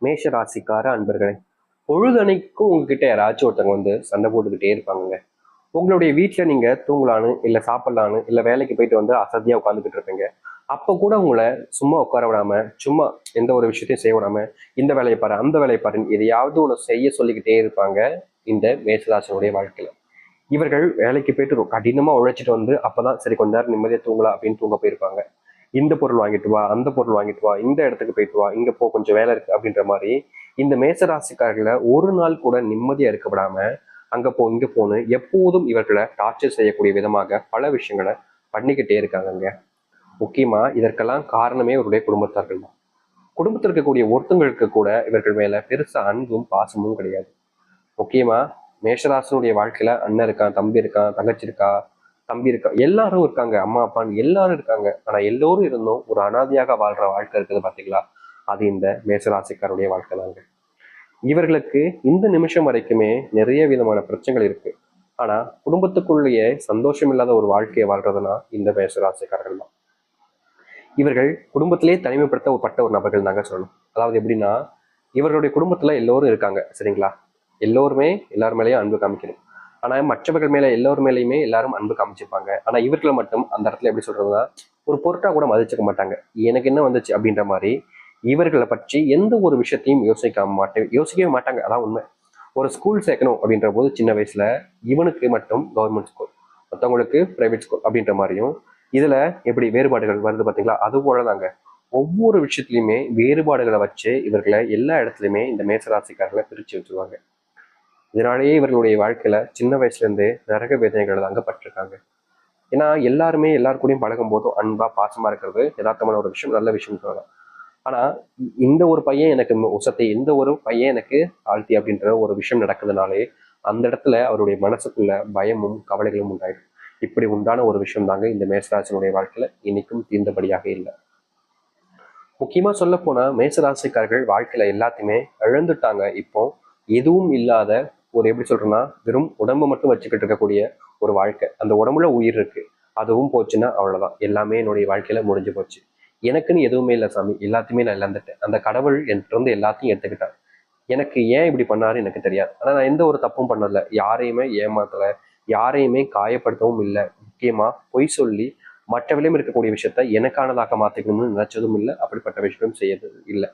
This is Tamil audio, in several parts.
மேஷ ராசிக்கார அன்பர்களே, பொழுதனைக்கும் உங்ககிட்ட யாராச்சும் ஒருத்தவங்க வந்து சண்டை போட்டுக்கிட்டே இருப்பாங்க. உங்களுடைய வீட்டுல நீங்க தூங்கலான்னு இல்ல சாப்பிடலான்னு இல்ல வேலைக்கு போயிட்டு வந்து அசதியா உட்காந்துக்கிட்டு இருப்பீங்க. அப்ப கூட உங்களை சும்மா உட்கார விடாம, சும்மா எந்த ஒரு விஷயத்தையும் செய்ய விடாம, இந்த வேலையை பாரு அந்த வேலையை பாருன்னு எதையாவது ஒன்று செய்ய சொல்லிக்கிட்டே இருப்பாங்க. இந்த மேஷராசினுடைய வாழ்க்கையில இவர்கள் வேலைக்கு போயிட்டு கடினமா உழைச்சிட்டு வந்து அப்பதான் சரி கொஞ்ச நேரம் நிம்மதியா தூங்கலாம் அப்படின்னு தூங்க போயிருப்பாங்க. இந்த பொருள் வாங்கிட்டு வா, அந்த பொருள் வாங்கிட்டு வா, இந்த இடத்துக்கு போயிட்டு வா, இங்க போ கொஞ்சம் வேலை இருக்கு அப்படின்ற மாதிரி இந்த மேசராசிக்காரர்களை ஒரு நாள் கூட நிம்மதியா இருக்க விடாம அங்க போ இங்க போன்னு எப்போதும் இவர்களை டார்ச்சர் செய்யக்கூடிய விதமாக பல விஷயங்களை பண்ணிக்கிட்டே இருக்காங்க. முக்கியமா இதற்கெல்லாம் காரணமே இவருடைய குடும்பத்தார்கள் தான். குடும்பத்தில் இருக்கக்கூடிய ஒருத்தங்களுக்கு கூட இவர்கள் மேல பெருசா அன்பும் பாசமும் கிடையாது. முக்கியமா மேஷராசனுடைய வாழ்க்கையில அண்ணன் இருக்கான், தம்பி இருக்கான், தங்கச்சி இருக்கா, தம்பி இருக்கா, எல்லாரும் இருக்காங்க, அம்மா அப்பான்னு எல்லாரும் இருக்காங்க. ஆனா எல்லோரும் இருந்தும் ஒரு அனாதையாக வாழ்ற வாழ்க்கை இருக்குது பாத்தீங்களா? அது இந்த மேஷராசிக்காருடைய வாழ்க்கை தாங்க. இவர்களுக்கு இந்த நிமிஷம் வரைக்குமே நிறைய விதமான பிரச்சனைகள் இருக்கு. ஆனா குடும்பத்துக்குள்ளேயே சந்தோஷம் இல்லாத ஒரு வாழ்க்கையை வாழ்றதுனா இந்த மேஷராசிக்காரர்கள் தான். இவர்கள் குடும்பத்திலேயே தனிமைப்படுத்தப்பட்ட ஒரு நபர்கள் தாங்க சொல்லணும். அதாவது எப்படின்னா, இவர்களுடைய குடும்பத்துல எல்லோரும் இருக்காங்க சரிங்களா? எல்லோருமே எல்லார் மேலேயும் அன்பு காமிக்கணும். ஆனா மற்றவர்கள் மேல எல்லோர் மேலேயுமே எல்லாரும் அன்பு காமிச்சிருப்பாங்க. ஆனா இவர்களை மட்டும் அந்த இடத்துல எப்படி சொல்றதுன்னா, ஒரு பொருட்டா கூட மதிச்சுக்க மாட்டாங்க. எனக்கு என்ன வந்துச்சு அப்படின்ற மாதிரி இவர்களை பற்றி எந்த ஒரு விஷயத்தையும் யோசிக்கவே மாட்டாங்க. அதான் உண்மை. ஒரு ஸ்கூல் சேர்க்கணும் அப்படின்ற போது சின்ன வயசுல இவனுக்கு மட்டும் கவர்மெண்ட் ஸ்கூல், மற்றவங்களுக்கு பிரைவேட் ஸ்கூல் அப்படின்ற மாதிரியும் இதுல எப்படி வேறுபாடுகள் வருது பாத்தீங்களா? அது போலதாங்க ஒவ்வொரு விஷயத்திலையுமே வேறுபாடுகளை வச்சு இவர்களை எல்லா இடத்துலையுமே இந்த மேசராசிக்காரர்களை பிரிச்சு வச்சிருவாங்க. இதனாலேயே இவர்களுடைய வாழ்க்கையில சின்ன வயசுல இருந்தே நரக வேதனைகள் தாங்க பட்டிருக்காங்க. ஏன்னா எல்லாருமே எல்லாரு கூடயும் பழகும் போதும் அன்பா பாசமா இருக்கிறது யதார்த்தமான ஒரு விஷயம், நல்ல விஷயம் சொல்லலாம். ஆனா இந்த ஒரு பையன் எனக்கு உசத்தை, இந்த ஒரு பையன் எனக்கு ஆழ்த்தி அப்படின்ற ஒரு விஷயம் நடக்குதுனாலே அந்த இடத்துல அவருடைய மனசுக்குள்ள பயமும் கவலைகளும் உண்டாயிடும். இப்படி உண்டான ஒரு விஷயம் தாங்க இந்த மேசராசினுடைய வாழ்க்கையில இன்னைக்கும் தீர்ந்தபடியாக இல்லை. முக்கியமா சொல்ல போனா மேசராசிக்காரர்கள் வாழ்க்கையில எல்லாத்தையுமே இழந்துட்டாங்க. இப்போ எதுவும் இல்லாத ஒரு எப்படி சொல்றேன்னா வெறும் உடம்பு மட்டும் வச்சுக்கிட்டு இருக்கக்கூடிய ஒரு வாழ்க்கை. அந்த உடம்புல உயிர் இருக்கு, அதுவும் போச்சுன்னா அவ்வளவுதான், எல்லாமே என்னுடைய வாழ்க்கையில முடிஞ்சு போச்சு. எனக்குன்னு எதுவுமே இல்லை சாமி, எல்லாத்தையுமே நான் இழந்துட்டேன். அந்த கடவுள் என்கிட்ட இருந்து எல்லாத்தையும் எடுத்துக்கிட்டான். எனக்கு ஏன் இப்படி பண்ணாரு எனக்கு தெரியாது. ஆனா நான் எந்த ஒரு தப்பும் பண்ணல, யாரையுமே ஏமாத்தல, யாரையுமே காயப்படுத்தவும் இல்லை. முக்கியமா பொய் சொல்லி மற்றவர்களையும் இருக்கக்கூடிய விஷயத்த எனக்கானதாக மாத்திக்கணும்னு நினைச்சதும் இல்லை, அப்படிப்பட்ட விஷயம் செய்யறது இல்லை.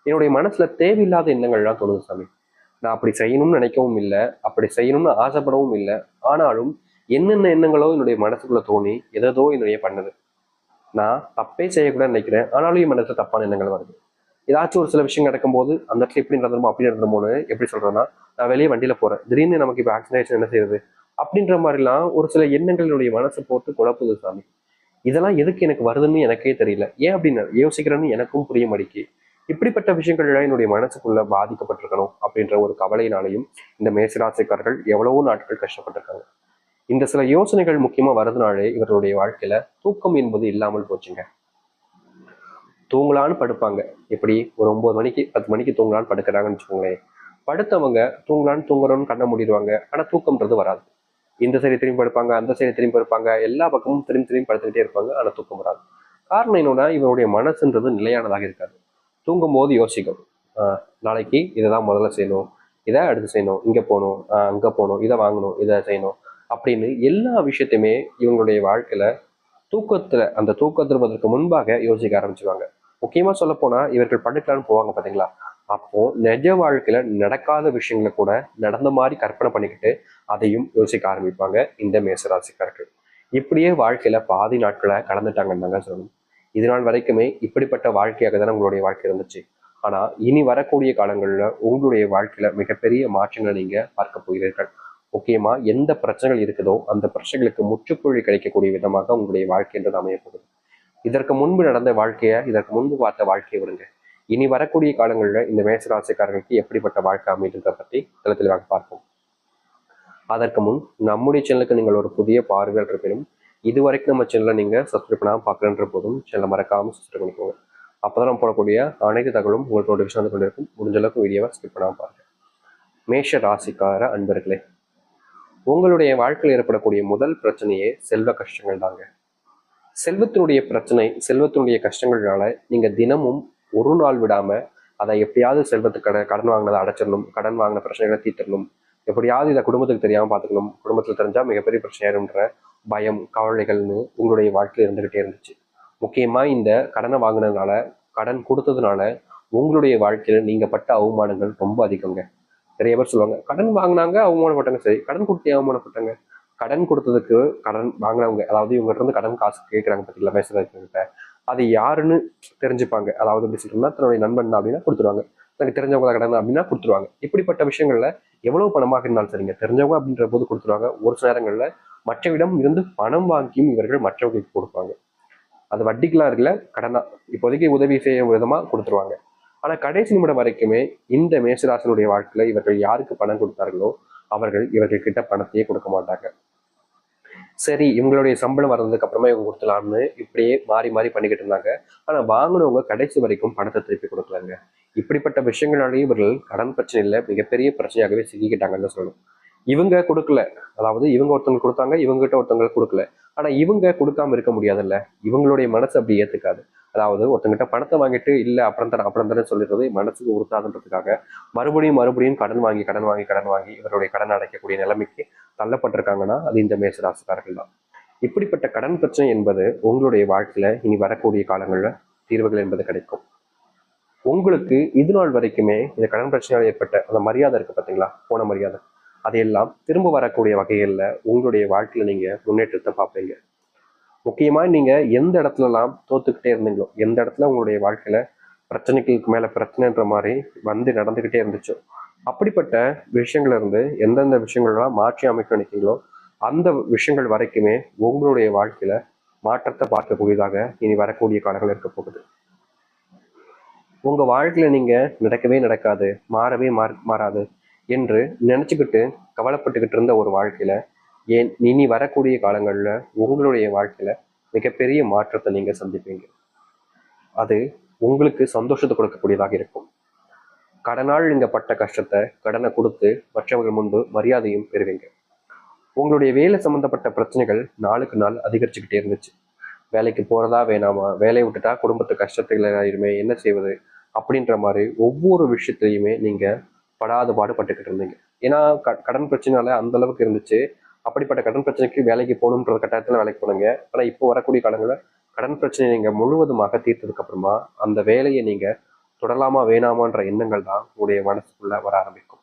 என்னுடைய மனசுல தேவையில்லாத எண்ணங்கள்லாம் தோணுது சாமி. நான் அப்படி செய்யணும்னு நினைக்கவும் இல்லை, அப்படி செய்யணும்னு ஆசைப்படவும் இல்லை. ஆனாலும் என்னென்ன எண்ணங்களோ என்னுடைய மனசுக்குள்ள தோணி எதோ என்னுடைய பண்ணது. நான் தப்பே செய்யக்கூடாதுன்னு நினைக்கிறேன், ஆனாலும் என் மனசுல தப்பான எண்ணங்கள் வருது. ஏதாச்சும் ஒரு சில விஷயம் நடக்கும்போது அந்த இடத்துல எப்படி நடந்துமோ அப்படி நடந்துமோன்னு எப்படி சொல்றேன்னா, நான் வெளியே வண்டியில போறேன், திடீர்னு நமக்கு இப்போ ஆக்சிடென்ட் என்ன செய்யறது அப்படின்ற மாதிரிலாம் ஒரு சில எண்ணங்களுடைய மனசை போட்டு குழப்புது சாமி. இதெல்லாம் எதுக்கு எனக்கு வருதுன்னு எனக்கே தெரியல, ஏன் அப்படின்னு யோசிக்கிறேன்னு எனக்கும் புரிய மாட்டேங்குது. இப்படிப்பட்ட விஷயங்கள்ல என்னுடைய மனசுக்குள்ள பாதிக்கப்பட்டிருக்கணும் அப்படின்ற ஒரு கவலையினாலையும் இந்த மேசராசிக்காரர்கள் எவ்வளவோ நாட்கள் கஷ்டப்பட்டிருக்காங்க. இந்த சில யோசனைகள் முக்கியமா வரதுனாலே இவர்களுடைய வாழ்க்கையில தூக்கம் என்பது இல்லாமல் போச்சுங்க. தூங்கலான்னு படுப்பாங்க. எப்படி ஒரு 9 மணிக்கு 10 மணிக்கு தூங்கலான்னு படுக்கிறாங்கன்னு வச்சுக்கோங்களேன். படுத்தவங்க தூங்கலான்னு தூங்குறோன்னு கண்ணை மூடிடுவாங்க. ஆனா தூக்கம்ன்றது வராது. இந்த சைடு திரும்பி படுப்பாங்க, அந்த சைடு திரும்பி படுப்பாங்க, எல்லா பக்கமும் திரும்பி திரும்பி படுத்துக்கிட்டே இருப்பாங்க. ஆனா தூக்கம் வராது. காரணம் என்னன்னா இவனுடைய மனசுன்றது நிலையானதாக இருக்காது. தூங்கும் போது யோசிக்கும். நாளைக்கு இதை தான் முதல்ல செய்யணும், இதை அடுத்து செய்யணும், இங்க போகணும், அங்க போகணும், இதை வாங்கணும், இதை செய்யணும் அப்படின்னு எல்லா விஷயத்தையுமே இவங்களுடைய வாழ்க்கையில அந்த தூக்கம் திரும்புவதற்கு முன்பாக யோசிக்க ஆரம்பிச்சுவாங்க. முக்கியமா சொல்ல போனா இவர்கள் படுக்கலான்னு போவாங்க பாத்தீங்களா? அப்போ நிஜ வாழ்க்கையில நடக்காத விஷயங்களை கூட நடந்த மாதிரி கற்பனை பண்ணிக்கிட்டு அதையும் யோசிக்க ஆரம்பிப்பாங்க இந்த மேசராசிக்காரர்கள். இப்படியே வாழ்க்கையில பாதி நாட்களை கடந்துட்டாங்கன்னு தாங்க சொல்லணும். இது நாள் வரைக்குமே இப்படிப்பட்ட வாழ்க்கையாக தானே உங்களுடைய வாழ்க்கை இருந்துச்சு. ஆனா இனி வரக்கூடிய காலங்கள்ல உங்களுடைய வாழ்க்கையில மிகப்பெரிய மாற்றங்களை நீங்க பார்க்க போகிறீர்கள். முக்கியமா எந்த பிரச்சனைகள் இருக்குதோ அந்த பிரச்சனைகளுக்கு முற்றுப்புள்ளி கிடைக்கக்கூடிய விதமாக உங்களுடைய வாழ்க்கை என்றது அமைய போகுது. இதற்கு முன்பு நடந்த வாழ்க்கையை, இதற்கு முன்பு பார்த்த வாழ்க்கையை விடுங்க. இனி வரக்கூடிய காலங்களில் இந்த மேசராசிக்காரர்களுக்கு எப்படிப்பட்ட வாழ்க்கை அமைதுன்றதை பற்றி தெளிவாக பார்ப்போம். அதற்கு முன் நம்முடைய சேனலுக்கு நீங்கள் ஒரு புதிய பார்வையாளர் இருப்பினும் இதுவரைக்கும் நம்ம சேனலை நீங்க சப்ஸ்கிரைப் பண்ணாமல் பார்க்கலன்ற போதும் சேனலை மறக்காம சப்ஸ்கிரைப் பண்ணிக்கோங்க. அப்பதான் நம்ம போடக்கூடிய அனைத்து தகவலும் உங்களுக்கு நோட்டிஃபிகேஷன் வந்து கொண்டிருக்கும். முடிஞ்ச அளவுக்கு வீடியோவை ஸ்கிப் பண்ணாமல் பாருங்க. மேஷ ராசிக்கார அன்பர்களே, உங்களுடைய வாழ்க்கையில் ஏற்படக்கூடிய முதல் பிரச்சனையே செல்வ கஷ்டங்கள் தாங்க. செல்வத்தினுடைய பிரச்சனை, செல்வத்தினுடைய கஷ்டங்கள்னால நீங்க தினமும் ஒரு நாள் விடாம அதை எப்படியாவது செல்வத்துக்கு கடன் வாங்கினதை அடைச்சிடணும், கடன் வாங்கின பிரச்சனைகளை தீர்த்திடணும், எப்படியாவது இதை குடும்பத்துக்கு தெரியாம பார்த்துக்கணும், குடும்பத்தில் தெரிஞ்சா மிகப்பெரிய பிரச்சனையாருன்ற பயம், கவலைகள்னு உங்களுடைய வாழ்க்கையில் இருந்துகிட்டே இருந்துச்சு. முக்கியமா இந்த கடனை வாங்கினதுனால, கடன் கொடுத்ததுனால உங்களுடைய வாழ்க்கையில நீங்க பட்ட அவமானங்கள் ரொம்ப அதிகங்க. நிறைய பேர் சொல்லுவாங்க, கடன் வாங்கினாங்க அவமானப்பட்டாங்க. சரி, கடன் கொடுத்தே அவமானப்பட்டாங்க. கடன் கொடுத்ததுக்கு கடன் வாங்கினவங்க, அதாவது இவங்க இருந்து கடன் காசு கேட்கறாங்க பார்த்தீங்களா பேசுறதுக்கிட்ட, அது யாருன்னு தெரிஞ்சுப்பாங்க. அதாவது எப்படி சொல்றோம்னா, தன்னுடைய நண்பன் அப்படின்னா கொடுத்துருவாங்க, எனக்கு தெரிஞ்சவங்க கடன் அப்படின்னா கொடுத்துருவாங்க. இப்படிப்பட்ட விஷயங்கள்ல எவ்வளவு பணமாக இருந்தாலும் சரிங்க, தெரிஞ்சவங்க அப்படின்ற போது கொடுத்துருவாங்க. ஒரு சில நேரங்கள்ல மற்றவிடம் இருந்து பணம் வாங்கியும் இவர்கள் மற்றவர்களுக்கு கொடுப்பாங்க. அது வட்டிக்கெல்லாம் இருக்குல்ல, கடனா இப்போதைக்கு உதவி செய்யும் விதமா கொடுத்துருவாங்க. ஆனா கடைசி நிமிடம் வரைக்குமே இந்த மேசராசனுடைய வாழ்க்கையில இவர்கள் யாருக்கு பணம் கொடுத்தார்களோ அவர்கள் இவர்கள் கிட்ட பணத்தையே கொடுக்க மாட்டாங்க. சரி, இவங்களுடைய சம்பளம் வர்றதுக்கு அப்புறமா இவங்க கொடுத்துலாம்னு இப்படியே மாறி மாறி பண்ணிக்கிட்டு இருந்தாங்க. ஆனா வாங்கினவங்க கடைசி வரைக்கும் பணத்தை திருப்பி கொடுக்கலாங்க. இப்படிப்பட்ட விஷயங்களாலேயே இவர்கள் கடன் பிரச்சனையில மிகப்பெரிய பிரச்சனையாகவே சிக்கிக்கிட்டாங்கன்னு சொல்லணும். இவங்க கொடுக்கல, அதாவது இவங்க ஒருத்தவங்க கொடுத்தாங்க, இவங்க கிட்ட ஒருத்தவங்களுக்கு கொடுக்கல. ஆனா இவங்க கொடுக்காம இருக்க முடியாதுல்ல, இவங்களுடைய மனசு அப்படி ஏத்துக்காது. அதாவது ஒருத்தங்கிட்ட பணத்தை வாங்கிட்டு இல்ல அப்புறம் தரேன் சொல்லிடுறது மனசுக்கு உறுத்தாதுன்றதுக்காக மறுபடியும் மறுபடியும் கடன் வாங்கி கடன் வாங்கி கடன் வாங்கி இவருடைய கடன் அடைக்கக்கூடிய நிலைமைக்கு தள்ளப்பட்டிருக்காங்கன்னா அது இந்த மேசராசிக்காரர்கள் தான். இப்படிப்பட்ட கடன் பிரச்சனை என்பது உங்களுடைய வாழ்க்கையில இனி வரக்கூடிய காலங்களில் தீர்வுகள் என்பது கிடைக்கும். உங்களுக்கு இது நாள் வரைக்குமே இந்த கடன் பிரச்சனையால் ஏற்பட்ட அந்த மரியாதை இருக்கு பார்த்தீங்களா, போன மரியாதை, அதையெல்லாம் திரும்ப வரக்கூடிய வகைகளில் உங்களுடைய வாழ்க்கையில நீங்க முன்னேற்றத்தை பார்ப்பீங்க. முக்கியமா நீங்க எந்த இடத்துலலாம் தோத்துக்கிட்டே இருந்தீங்களோ, எந்த இடத்துல உங்களுடைய வாழ்க்கையில பிரச்சனைக்கு மேல பிரச்சனைன்ற மாதிரி வந்து நடந்துகிட்டே இருந்துச்சோ, அப்படிப்பட்ட விஷயங்கள்ல இருந்து எந்தெந்த விஷயங்கள்லாம் மாற்றி அமைக்க நினைக்கிறீங்களோ அந்த விஷயங்கள் வரைக்குமே உங்களுடைய வாழ்க்கையில மாற்றத்தை பார்க்கக்கூடியதாக இனி வரக்கூடிய காலங்கள் இருக்க போகுது. உங்க வாழ்க்கையில நீங்க நடக்கவே நடக்காது, மாறவே மாறாது என்று நினைச்சுக்கிட்டு கவலைப்பட்டுக்கிட்டு இருந்த ஒரு வாழ்க்கையில ஏன் இனி வரக்கூடிய காலங்கள்ல உங்களுடைய வாழ்க்கையில மிகப்பெரிய மாற்றத்தை நீங்க சந்திப்பீங்க. அது உங்களுக்கு சந்தோஷத்தை கொடுக்கக்கூடியதாக இருக்கும். கடனால் நீங்க பட்ட கஷ்டத்தை கடனை கொடுத்து மற்றவர்கள் முன்பு மரியாதையும் பெறுவீங்க. உங்களுடைய வேலை சம்பந்தப்பட்ட பிரச்சனைகள் நாளுக்கு நாள் அதிகரிச்சுக்கிட்டே இருந்துச்சு. வேலைக்கு போறதா வேணாமா, வேலையை விட்டுட்டா குடும்பத்து கஷ்டத்துல ஆயிருமே, என்ன செய்வது அப்படின்ற மாதிரி ஒவ்வொரு விஷயத்திலையுமே நீங்க படாத பாடுபட்டுக்கிட்டு இருந்தீங்க. ஏன்னா கடன் பிரச்சனைனால அந்த அளவுக்கு இருந்துச்சு. அப்படிப்பட்ட கடன் பிரச்சனைக்கு வேலைக்கு போகணுன்ற கட்டாயத்துல வேலைக்கு போனீங்க. ஆனா இப்போ வரக்கூடிய காலங்களில் கடன் பிரச்சனையை நீங்க முழுவதுமாக தீர்த்ததுக்கு அப்புறமா அந்த வேலையை நீங்க தொடலாமா வேணாமான்ற எண்ணங்கள் தான் உங்களுடைய மனசுக்குள்ள வர ஆரம்பிக்கும்.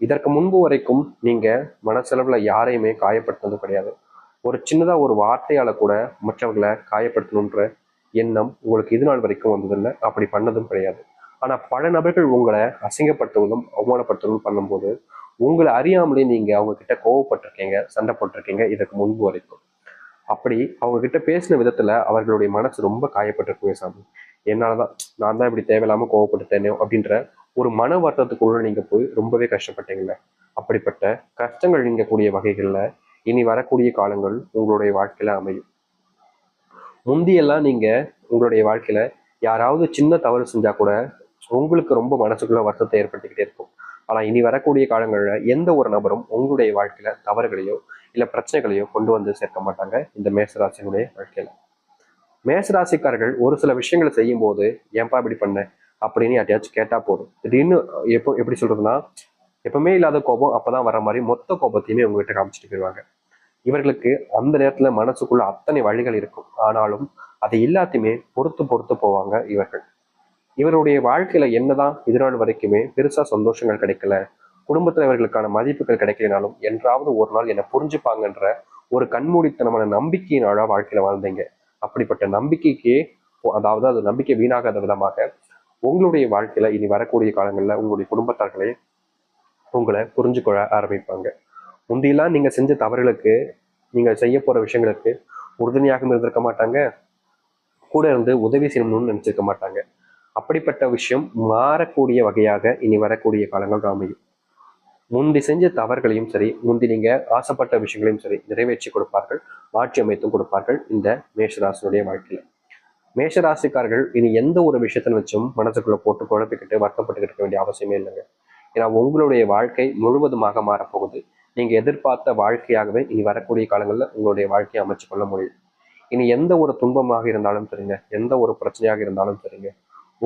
இதற்கு முன்பு வரைக்கும் நீங்க மனசெலவுல யாரையுமே காயப்படுத்தினது கிடையாது. ஒரு சின்னதா ஒரு வார்த்தையால கூட மற்றவர்களை காயப்படுத்தணுன்ற எண்ணம் உங்களுக்கு இது நாள் வரைக்கும் வந்ததில்லை, அப்படி பண்ணதும் கிடையாது. ஆனா பல நபர்கள் உங்களை அசிங்கப்படுத்துவதும் அவமானப்படுத்துவதும் பண்ணும்போது உங்களை அறியாமலே நீங்க அவங்க கிட்ட கோவப்பட்டிருக்கீங்க, சண்டை போட்டிருக்கீங்க இதற்கு முன்பு வரைக்கும். அப்படி அவங்க கிட்ட பேசின விதத்துல அவர்களுடைய மனசு ரொம்ப காயப்பட்டிருக்குமே சாமி, என்னாலதான் நான் தான் இப்படி தேவையில்லாம கோவப்பட்டுட்டேனே அப்படின்ற ஒரு மன வருத்தத்துக்குள்ள நீங்க போய் ரொம்பவே கஷ்டப்பட்டீங்களே. அப்படிப்பட்ட கஷ்டங்கள் நீங்கக்கூடிய வகைகள்ல இனி வரக்கூடிய காலங்கள் உங்களுடைய வாழ்க்கையில அமையும். முந்தியெல்லாம் நீங்க உங்களுடைய வாழ்க்கையில யாராவது சின்ன தவறு செஞ்சா கூட உங்களுக்கு ரொம்ப மனசுக்குள்ள வருத்தத்தை ஏற்படுத்திக்கிட்டே இருக்கும். ஆனா இனி வரக்கூடிய காலங்கள்ல எந்த ஒரு நபரும் உங்களுடைய வாழ்க்கையில தவறுகளையோ இல்ல பிரச்சனைகளையோ கொண்டு வந்து சேர்க்க மாட்டாங்க இந்த மேசராசினுடைய வாழ்க்கையில. மேசராசிக்காரர்கள் ஒரு சில விஷயங்களை செய்யும் போது ஏன்பா இப்படி பண்ண அப்படின்னு யார்ட்டையாச்சும் கேட்டா போதும், திடீர்னு எப்படி சொல்றதுன்னா, எப்பவுமே இல்லாத கோபம் அப்பதான் வர மாதிரி மொத்த கோபத்தையுமே உங்ககிட்ட காமிச்சிட்டு போயிடுவாங்க. இவர்களுக்கு அந்த நேரத்துல மனசுக்குள்ள அத்தனை வழிகள் இருக்கும், ஆனாலும் அதை எல்லாத்தையுமே பொறுத்து பொறுத்து போவாங்க இவர்கள். இவருடைய வாழ்க்கையில என்னதான் இதனால் வரைக்குமே பெருசா சந்தோஷங்கள் கிடைக்கல, குடும்பத்துல இவர்களுக்கான மதிப்புகள் கிடைக்கலனாலும் என்றாவது ஒரு நாள் என்னை புரிஞ்சுப்பாங்கன்ற ஒரு கண்மூடித்தனமான நம்பிக்கையினால வாழ்க்கையில வாழ்ந்தீங்க. அப்படிப்பட்ட நம்பிக்கைக்கு, அதாவது அது நம்பிக்கை வீணாகாத விதமாக உங்களுடைய வாழ்க்கையில இனி வரக்கூடிய காலங்கள்ல உங்களுடைய குடும்பத்தார்களே உங்களை புரிஞ்சுக்கொள்ள ஆரம்பிப்பாங்க. முந்தியெல்லாம் நீங்க செஞ்ச தவறுகளுக்கு, நீங்க செய்ய போற விஷயங்களுக்கு உறுதுணையாக இருந்திருக்க மாட்டாங்க, கூட இருந்து உதவி செய்யணும்னு நினைச்சிருக்க மாட்டாங்க. அப்படிப்பட்ட விஷயம் மாறக்கூடிய வகையாக இனி வரக்கூடிய காலங்கள் அமையும். முந்தி செஞ்ச தவறுகளையும் சரி, முந்தி நீங்க ஆசைப்பட்ட விஷயங்களையும் சரி நிறைவேற்றி கொடுப்பார்கள், மாற்றி அமைத்தும் கொடுப்பார்கள் இந்த மேஷராசினுடைய வாழ்க்கையில. மேஷராசிக்காரர்கள் இனி எந்த ஒரு விஷயத்தை வச்சும் மனசுக்குள்ள போட்டு குழப்பிக்கிட்டு வருத்தப்பட்டுக்கிட்டு இருக்க வேண்டிய அவசியமே இல்லைங்க. ஏன்னா உங்களுடைய வாழ்க்கை முழுவதுமாக மாறப்போகுது. நீங்க எதிர்பார்த்த வாழ்க்கையாகவே இனி வரக்கூடிய காலங்களில் உங்களுடைய வாழ்க்கையை அமைச்சு கொள்ள முடியும். இனி எந்த ஒரு துன்பமாக இருந்தாலும் சரிங்க, எந்த ஒரு பிரச்சனையாக இருந்தாலும் சரிங்க,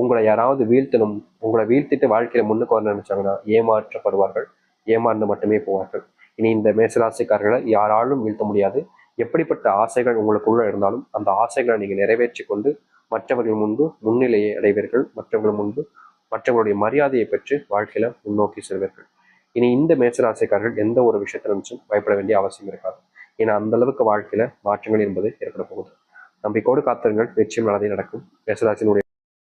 உங்களை யாராவது வீழ்த்தணும், உங்களை வீழ்த்திட்டு வாழ்க்கையில முன்னுக்கு வர நினைச்சாங்கன்னா ஏமாற்றப்படுவார்கள், ஏமாந்து மட்டுமே போவார்கள். இனி இந்த மேசராசிக்காரர்களை யாராலும் வீழ்த்த முடியாது. எப்படிப்பட்ட ஆசைகள் உங்களுக்குள்ள இருந்தாலும் அந்த ஆசைகளை நீங்க நிறைவேற்றி கொண்டு மற்றவர்கள் முன்பு முன்னிலையை அடைவீர்கள். மற்றவர்கள் முன்பு மற்றவர்களுடைய மரியாதையை பெற்று வாழ்க்கையில முன்னோக்கி செல்வீர்கள். இனி இந்த மேசராசிக்காரர்கள் எந்த ஒரு விஷயத்தை நினைச்சும் பயப்பட வேண்டிய அவசியம் இருக்காது. ஏன்னா அந்த அளவுக்கு வாழ்க்கையில மாற்றங்கள் என்பது ஏற்பட போகுது. நம்பிக்கையோடு காத்திருங்கள், நிச்சயம் நல்லதே நடக்கும். மேசராசினுடைய